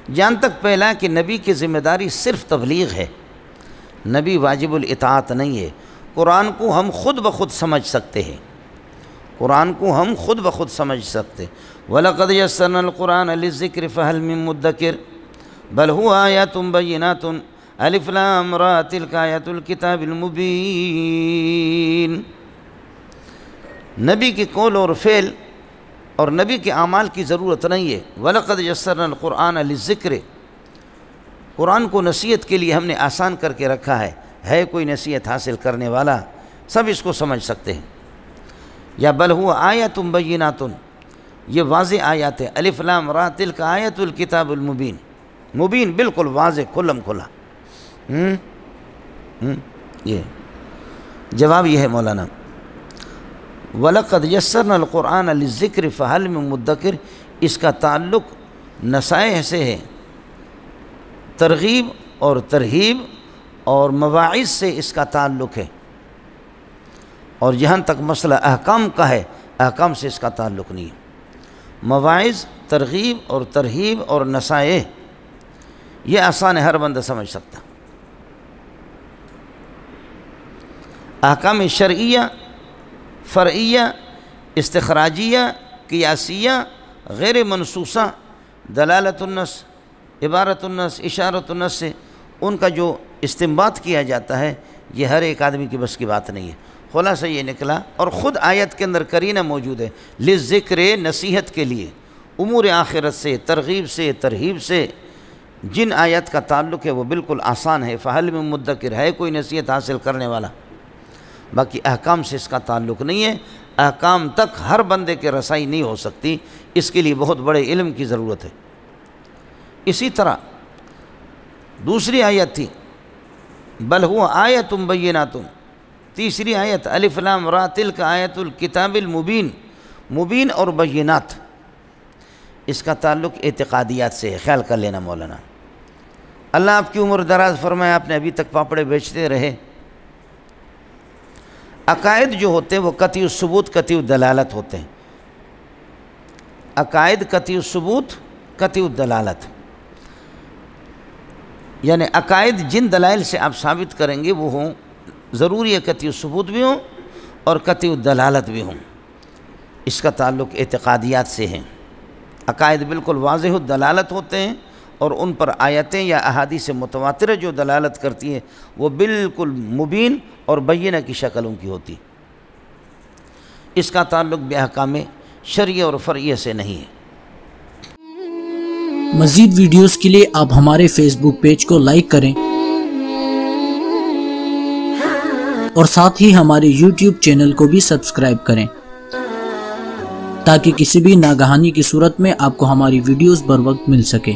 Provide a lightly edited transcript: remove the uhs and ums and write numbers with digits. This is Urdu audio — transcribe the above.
جہاں تک پہلا کہ نبی کی ذمہ داری صرف تبلیغ ہے، نبی واجب الاطاعت نہیں ہے۔ قرآن کو ہم خود بخود سمجھ سکتے ہیں، قرآن کو ہم خود بخود سمجھ سکتے۔ وَلَقَدْ يَسَّرْنَا الْقُرْآنَ لِلذِّكْرِ فَهَلْ مِن مُدَّكِرٍ بَلْ هُوَ آيَاتٌ بَيِّنَاتٌ أَلِف لام را تِلْكَ آیَاتُ الْكِتَابِ الْمُبِینِ۔ نبی کے قول اور فعل اور نبی کے اعمال کی ضرورت نہیں ہے۔ وَلَقَدْ يَسَّرْنَا الْقُرْآنَ لِلذِّكْرِ، قرآن کو نصیحت کے لیے ہم نے آسان کر کے رکھا ہے کوئی نصیحت حاصل کرنے والا، سب اس کو سمجھ سکتے ہیں۔ یا بل ہوا آیات بینات، یہ واضح آیات ہے۔ الف لام را تلک آیت الکتاب المبین، مبین بالکل واضح کھلم کھلا۔ یہ جواب یہ ہے مولانا، وَلَقَدْ يَسَّرْنَا الْقُرْآنَ لِلذِّكْرِ فَهَلْ مِن مُدَّكِرٍ، اس کا تعلق نصائح سے ہے، ترغیب اور ترہیب اور مواعظ سے اس کا تعلق ہے، اور جہاں تک مسئلہ احکام کا ہے، احکام سے اس کا تعلق نہیں ہے۔ مواعظ، ترغیب اور ترہیب اور نصائح یہ آسان ہے، ہر بندہ سمجھ سکتا۔ احکام شرعیہ، فرعیہ، استخراجیہ، قیاسیہ، غیر منصوصہ، دلالت النص، عبارت النص، اشارت النص سے ان کا جو استنباط کیا جاتا ہے، یہ ہر ایک آدمی کی بس کی بات نہیں ہے۔ خلاصہ یہ نکلا، اور خود آیت کے اندر قرینہ موجود ہے، للذکر، نصیحت کے لیے، امور آخرت سے، ترغیب سے، ترہیب سے جن آیت کا تعلق ہے وہ بالکل آسان ہے۔ فہل من مدکر، ہے کوئی نصیحت حاصل کرنے والا؟ باقی احکام سے اس کا تعلق نہیں ہے، احکام تک ہر بندے کے رسائی نہیں ہو سکتی، اس کے لیے بہت بڑے علم کی ضرورت ہے۔ اسی طرح دوسری آیت تھی بل ہوا آیت بینات، تیسری آیت الف لام را تلک آیت الکتاب المبین، مبین اور بینات، اس کا تعلق اعتقادیات سے ہے، خیال کر لینا مولانا۔ اللہ آپ کی عمر دراز فرمائے، آپ نے ابھی تک پاپڑے بیچتے رہے۔ عقائد جو ہوتے ہیں وہ قطعی الثبوت، قطعی الدلالت ہوتے ہیں۔ عقائد قطعی الثبوت، قطعی الدلالت، یعنی عقائد جن دلائل سے آپ ثابت کریں گے وہ ہوں، ضروری ہے قطعی الثبوت بھی ہوں اور قطعی الدلالت بھی ہوں۔ اس کا تعلق اعتقادیات سے ہے۔ عقائد بالکل واضح الدلالت ہوتے ہیں، اور ان پر آیتیں یا احادیث متواترہ جو دلالت کرتی ہیں وہ بالکل مبین اور بینہ کی شکل ان کی ہوتی۔ اس کا تعلق باحکام شرعیہ اور فرعیہ سے نہیں ہے۔ مزید ویڈیوز کے لیے آپ ہمارے فیس بک پیج کو لائک کریں اور ساتھ ہی ہمارے یوٹیوب چینل کو بھی سبسکرائب کریں تاکہ کسی بھی ناگہانی کی صورت میں آپ کو ہماری ویڈیوز بر وقت مل سکے۔